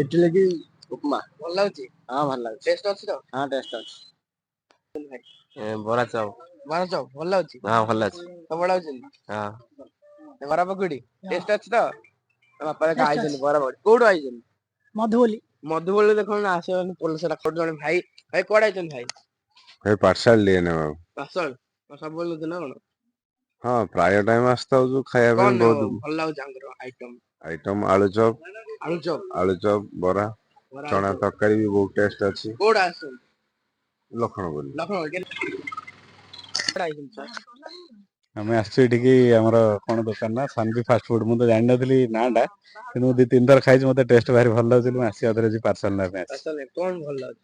इडली की उपमा ଭଲ ଲାଗୁଛି। ହଁ ଭଲ ଲାଗୁଛି। ଟେଷ୍ଟ ଅଛି ତ? ହଁ ଟେଷ୍ଟ ଅଛି। ବରା ଚପ ଭଲ ଲାଗୁଛି। ହଁ ଭଲ ଲାଗୁଛି। ସବୁବେଳେ ଆଉଛନ୍ତି? ହଁ। ବରା ପକୁଡି ଟେଷ୍ଟ ଅଛି ତ? ବାପା ଆଇଛନ୍ତି ବରା ପକୁଡି। କୋଉଠୁ ଆଇଛନ୍ତି? ମଧୁବୋଲି ଦେଖନ୍ତୁ ଆସିବନି ପୋଲସରା ଜଣେ ଭାଇ କୁଆଡେ ଆଇଛନ୍ତି ଭାଇ? ଭାଇ ପାର୍ସଲ लिए ନା ବାବୁ। ପାର୍ସଲ ସବୁବେଳେ ଦଉଛନ୍ତି ନା କଣ? ହଁ ପ୍ରାୟ ଟାଇମ ଆସିଥାଉଛୁ ଖାଇବା ପାଇଁ। ବହୁତ ଭଲ ଲାଗୁଛି ଆଙ୍କର ଆଇଟମ ଆଳୁଚପ ବରା ଚଣା ତରକାରୀ ବି ବହୁତ ଟେଷ୍ଟ ଅଛି। କୋଉଠୁ ଆସୁଛନ୍ତି? ଲକ୍ଷ୍ମଣପଲ୍ଲୀ। ଆମେ ଆସିଛୁ ଏଠିକି ଆମର କଣ ଦୋକାନ ନା ସାନଭି ଫାଷ୍ଟ ଫୁଡ। ମୁଁ ତ ଜାଣିନଥିଲି ନାଁ ଟା, କିନ୍ତୁ ମୁଁ 2-3 ଥର ଖାଇଛି। ମତେ ଟେଷ୍ଟ ଭାରି ଭଲ ଲାଗୁଛି। ମୁଁ ଆସିବା ଧରିଛି ପାର୍ସଲ ନେବା ପାଇଁ ଆସିଛି। କଣ ଭଲ ଲାଗୁଛି?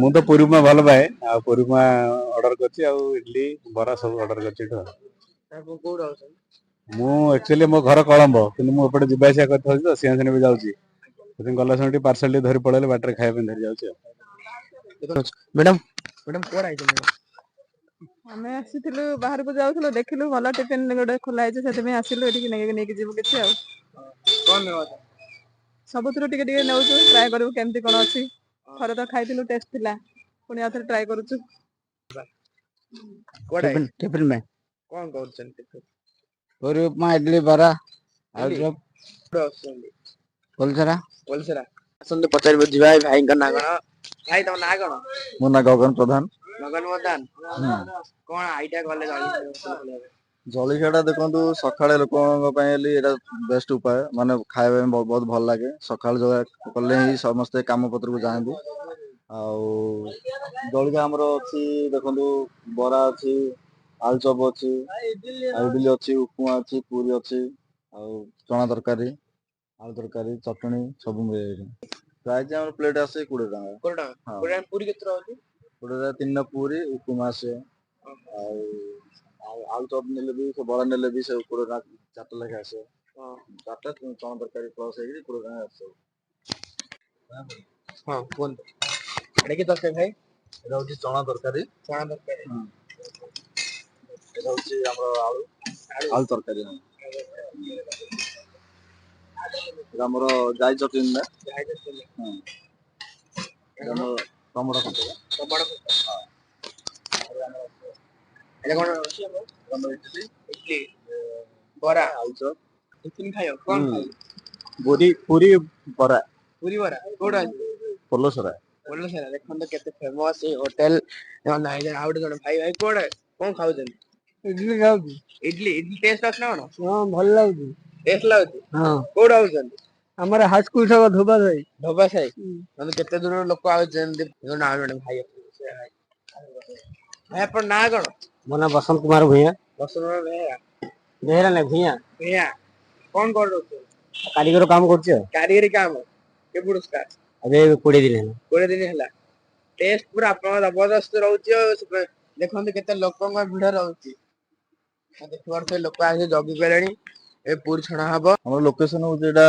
ମୁଁ ତ ପୁରୀ ଉପମା ଭଲ ପାଏ। ଆଉ ପୁରୀ ଉପମା ଅର୍ଡର କରିଛି। ଆଉ ଇଡଲି ବରା ସବୁ ଅର୍ଡର କରିଛି ଏଠୁ। କୋଉଠୁ ଆଉଛନ୍ତି? ମୁଁ ଆକ୍ଚୁଆଲି ମୋ ଘର କଳମ୍ବ, କିନ୍ତୁ ମୁଁ ଏପଟେ ଯିବା ଆସିବା କରିଥାଉଛି ତ ସିଂହାସନ ବି ଯାଉଛି। ସେଥିପାଇଁ ଗଲା ସମୟ ଟିକେ ପାର୍ସଲ ଟିକେ ଧରି ପଳେଇଲେ ବାଟରେ ଖାଇବା ପାଇଁ ଧରି ଯାଉଛି ଆଉ। ମ୍ୟାଡାମ କୁଆଡେ ଆଇଛନ୍ତି? ଆମେ ଆସିଥିଲୁ ବାହାରକୁ ଯାଉଥିଲୁ, ଦେଖିଲୁ ଭଲ ଟିଫିନ ଗୋଟେ ଖୋଲା ହେଇଛି, ସେଥିପାଇଁ ଆସିଲୁ ଏଠିକି ନେଇକି ଯିବୁ କିଛି ଆଉ। କଣ ନେବା? ସବୁଥିରୁ ଟିକେ ଟିକେ ନେଉଛୁ, ଟ୍ରାଏ କରିବୁ କେମିତି କଣ ଅଛି। ଥରେ ତ ଖାଇଥିଲୁ ଟେଷ୍ଟ ଥିଲା, ପୁଣି ଆଉ ଥରେ ଟ୍ରାଏ କରୁଛୁ। ଟିଫିନ ପାଇଁ କଣ କରୁଛନ୍ତି? ପୁରୀ ଉପମା ଇଡଲି ବରା ଆଳୁଚପ ପୋଲସରା ଆସନ୍ତୁ ପଚାରିବୁ ଯିବା ଭାଇଙ୍କ ନାଁ କଣ? ଭାଇ ତମ ନାଁ କଣ? ମୋ ନାଁ ଗଗନ ପ୍ରଧାନ। ଗଗନ ପ୍ରଧାନ। କଣ ଆଇଡିଆ କଲେ? ଜଳଖିଆଟା ଦେଖନ୍ତୁ ସକାଳେ ଲୋକଙ୍କ ପାଇଁ ହେଲେ ଏଇଟା ବେଷ୍ଟ ଉପାୟ ମାନେ ଖାଇବା ପାଇଁ ବହୁତ ଭଲ ଲାଗେ ସକାଳୁ ଜଳଖିଆ କଲେ ହିଁ ସମସ୍ତେ କାମ ପତ୍ରକୁ ଯାଆନ୍ତି। ଆଉ ଜଳଖିଆ ଆମର ଅଛି ଦେଖନ୍ତୁ ବରା ଅଛି ଆଳୁଚପ ଅଛି ଇଡିଲି ଅଛି ଉପମା ଅଛି ପୁରୀ ଅଛି ଆଉ ଚଣା ତରକାରୀ ଆଳୁ ତରକାରୀ ଚଟଣି ସବୁ ମିଳେ ଏଇଠି। ପ୍ରାଇସ୍ ଆମର ପ୍ଲେଟ୍ ଆସେ 20 ଟଙ୍କା। 20 ଟଙ୍କା। ହଁ 20 ଟଙ୍କା ପୁରୀ କେତେ ରହୁଛି? 20 ଟଙ୍କା 3ଟା ପୁରୀ ଉପମା ଆସେ ଆଉ ଆଳୁ ଚପ ନେଲେ ବି ସେ ବରା ନେଲେ ବି ସେ 20 ଟଙ୍କା 4ଟା ଲେଖା ଆସେ। 4ଟା ଚଣା ତରକାରୀ ପ୍ଲସ ହେଇକି 20 ଟଙ୍କା ଆସେ। ହଁ କୁହନ୍ତୁ। ଏଟା କି ତରକାରୀ ଭାଇ? ଏଇଟା ହଉଛି ଚଣା ତରକାରୀ। ଚଣା ତରକାରୀ। ଏଇଟା ହଉଛି ଆମର ଆଳୁ ତରକାରୀ। ଏଇଟା ଆମର ଜାଇ ଚଟଣି ନା ଟମାଟୋ ଖଟା। ଏଟା କଣ ଅଛି ଆମର ଇଡଲି ବରା ଆଳୁଚପ ଟିଫିନ ଖାଇବ କଣ ଖାଇବ? ପୁରୀ ବରା ପୁରୀ ବରା କୋଉଠୁ ଆଣିଥିଲେ? ପୋଲସରା। ପୋଲସରା ଦେଖନ୍ତୁ କେତେ ଫେମସ ଏଇ ହୋଟେଲ। ଆଉ ଗୋଟେ ଜଣ ଭାଇ କୁଆଡେ କଣ ଖାଉଛନ୍ତି? ଇଡଲି ଖାଉଛି। ଇଡଲି ଟେଷ୍ଟ ଅଛି ନା କଣ? ହଁ ଭଲ ଲାଗୁଛି। ଟେଷ୍ଟ ଲାଗୁଛି? ହଁ କୋଉଠୁ ଆଉଛନ୍ତି? ଆମର ହାଇସ୍କୁଲ ଛକ ଧୋବା ସାହି। ଧୋବା ସାହି। ମାନେ କେତେ ଦୂରରୁ ଲୋକ ଆଉଛନ୍ତି? ଭାଇ ଆପଣ ନାଁ କଣ? ମୋ ନାଁ ବସନ୍ତ କୁମାର ଭୂୟାଁ। ବସନ୍ତ ବେହେରା। ବେହେରା ନାଇଁ ଭୂୟାଁ। ଭୂୟାଁ କଣ କରୁଛନ୍ତି? କାରିଗର କାମ କରୁଛି ଆଉ। କାରିଗରୀ କାମ କେବେଠୁ ଷ୍ଟାର୍ଟ? ଏବେ 20 ଦିନ ହେଲା। 20 ଦିନ ହେଲା। ଟେଷ୍ଟ ପୁରା ଆପଣଙ୍କ ଜବରଦସ୍ତ ରହୁଛି ଆଉ ଦେଖନ୍ତୁ କେତେ ଲୋକଙ୍କ ଭିଡ ରହୁଛି। ଦେଖିପାରୁଥିବେ ଲୋକ ଆସି ଜଗି ଗଲେଣି ଏ ପୁରୀ ଛଣା ହବ। ଆମର ଲୋକେସନ ହଉଛି ଏଇଟା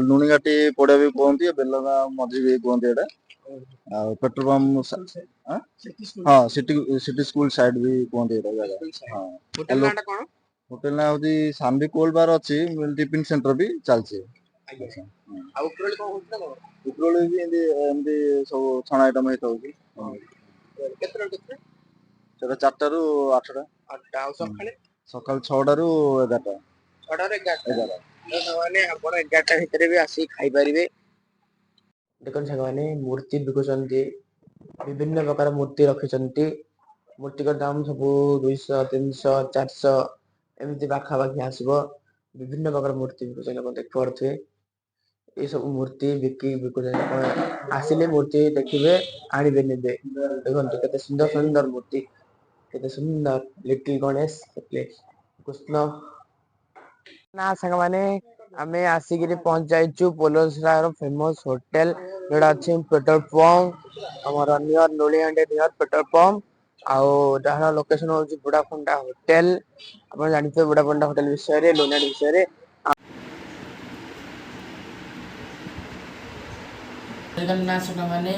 ଲୁଣିଘାଟି ପଡିଆ ବି କୁହନ୍ତି ବେଲଗାଁ ମଝି ବି କୁହନ୍ତି ଏଇଟା। ଆଉ ପେଟ୍ରୋଲ ପମ୍ପ ହଁ ସିଟି ସ୍କୁଲ ସାଇଡ ବି କୁହନ୍ତି ଏଇଟା ଜାଗା। ହୋଟେଲ ନାଁ ଟା କଣ? ହୋଟେଲ ନାଁ ହଉଛି ସାନଭି କୋଲ୍ଡ ବାର ଅଛି ଟିଫିନ ସେଣ୍ଟର ବି ଚାଲିଛି। ଆଉ ଉପରଓଳି କଣ ହଉଛି ନା କଣ? ଉପରଓଳି ବି ଏମିତି ସବୁ ଛଣା ଆଇଟମ ହେଇଥାଉଛି। କେତେଟାରୁ କେତେ? ସେଟା 4ଟାରୁ 8ଟା। ଆଉ ସକାଳେ? ସକାଳ 6ଟାରୁ 11ଟା। 6ଟାରୁ 11ଟା। ମାନେ ଆପଣ 11ଟା ଭିତରେ ବି ଆସିକି ଖାଇପାରିବେ। ଦେଖନ୍ତୁ ସାଙ୍ଗମାନେ ମୂର୍ତ୍ତି ବିକୁଛନ୍ତି। ବିଭିନ୍ନ ପ୍ରକାର ମୂର୍ତ୍ତି ରଖିଛନ୍ତି। ମୂର୍ତ୍ତିକ ଦାମ ସବୁ 200, 300, 400 ଏମିତି ପାଖାପାଖି ଆସିବ। ବିଭିନ୍ନ ପ୍ରକାର ମୂର୍ତ୍ତି ବିକୁଛନ୍ତି ଆପଣ ଦେଖିପାରୁଥିବେ। ଏଇ ସବୁ ମୂର୍ତ୍ତି ବିକୁଛନ୍ତି ଆପଣ ଆସିଲେ ମୂର୍ତ୍ତି ଦେଖିବେ ଆଣିବେ ନେବେ। ଦେଖନ୍ତୁ କେତେ ସୁନ୍ଦର ସୁନ୍ଦର ମୂର୍ତ୍ତି କେତେ ସୁନ୍ଦର ଲିଟିଲ ଗଣେଶ କୃଷ୍ଣ ନା ସାଙ୍ଗମାନେ ଆମେ ଆସିକିରି ପହଞ୍ଚି ଯାଇଛୁ ପୋଲସରାର ଫେମସ ହୋଟେଲ ଯୋଉଟା ଅଛି ପେଟ୍ରୋଲ ପମ୍ପ ଆମର ନିୟର ନୋଳିଆଣ୍ଡେ ନିୟର ପେଟ୍ରୋଲ ପମ୍ପ। ଆଉ ଯାହାର ଲୋକେସନ ହଉଛି ବୁଢାମୁଣ୍ଡା ହୋଟେଲ। ଆପଣ ଜାଣିଥିବେ ବୁଢାମୁଣ୍ଡା ହୋଟେଲ ବିଷୟରେ ଲୋନାଡି ବିଷୟରେ। ନା ସାଙ୍ଗମାନେ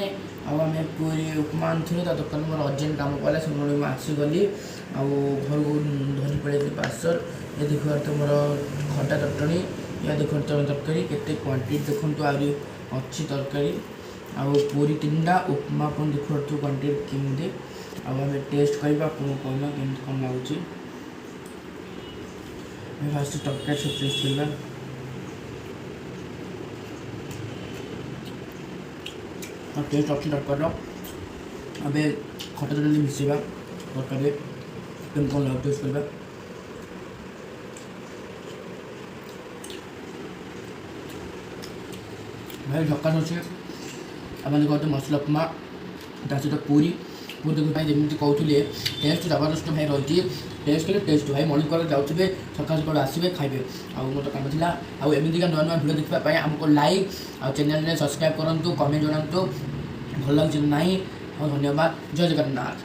ଆଉ ଆମେ ପୁରୀ ଉପମା ଆଣିଥିଲୁ ତା ଦୋକାନ ମୋର ଅର୍ଜେଣ୍ଟ କାମ କଲା ସେ ମୁଁ ଆସିଗଲି ଆଉ ଘରକୁ ଧରି ପଳେଇଥିଲି ପାର୍ସଲ। ଏ ଦେଖିପାରୁଥିବେ ମୋର ଖଟା ଚଟଣି ଏହା ଦେଖନ୍ତୁ ତରକାରୀ କେତେ କ୍ୱାଣ୍ଟିଟି ଦେଖନ୍ତୁ ଆହୁରି ଅଛି ତରକାରୀ ଆଉ ପୁରୀ 3ଟା ଉପମା ଆପଣ ଦେଖିପାରୁଥିବେ କ୍ୱାଣ୍ଟିଟି କେମିତି। ଆଉ ଆମେ ଟେଷ୍ଟ କରିବା ଆପଣଙ୍କୁ କହିବା କେମିତି କ'ଣ ଲାଗୁଛି। ଆମେ ଫାଷ୍ଟ ତରକାରୀ ସବୁ ଟେଷ୍ଟ କରିବା। ଟେଷ୍ଟ ଅଛି ତରକାରୀର। ଏବେ ଖଟା ଚଟଣି ମିଶେଇବା ତରକାରୀରେ କେମିତି କ'ଣ ଲାଗୁଛି ଟେଷ୍ଟ କରିବା। ଭାଇ ଝକାସ ଅଛି। ଆମେ ଦେଖନ୍ତୁ ମସଲା ଉପମା ତା ସହିତ ପୁରୀ ଦେଖନ୍ତୁ ଭାଇ ଯେମିତି କହୁଥିଲେ ଟେଷ୍ଟ ଜବରଦସ୍ତ ଭାଇ ରହିଛି। ଟେଷ୍ଟ କଲେ ଟେଷ୍ଟ ଭାଇ ମର୍ଣ୍ଣିଂ ୱାକ୍ ଯାଉଥିବେ ସକାଳୁ ସକାଳୁ ଆସିବେ ଖାଇବେ। ଆଉ ମୋର କାମ ଥିଲା ଆଉ ଏମିତିକା ନୂଆ ନୂଆ ଭିଡ଼ିଓ ଦେଖିବା ପାଇଁ ଆମକୁ ଲାଇକ୍ ଆଉ ଚ୍ୟାନେଲରେ ସବସ୍କ୍ରାଇବ୍ କରନ୍ତୁ କମେଣ୍ଟ ଜଣାନ୍ତୁ ଭଲ ଲାଗୁଛି ନାହିଁ। ଆଉ ଧନ୍ୟବାଦ ଜୟ ଜଗନ୍ନାଥ।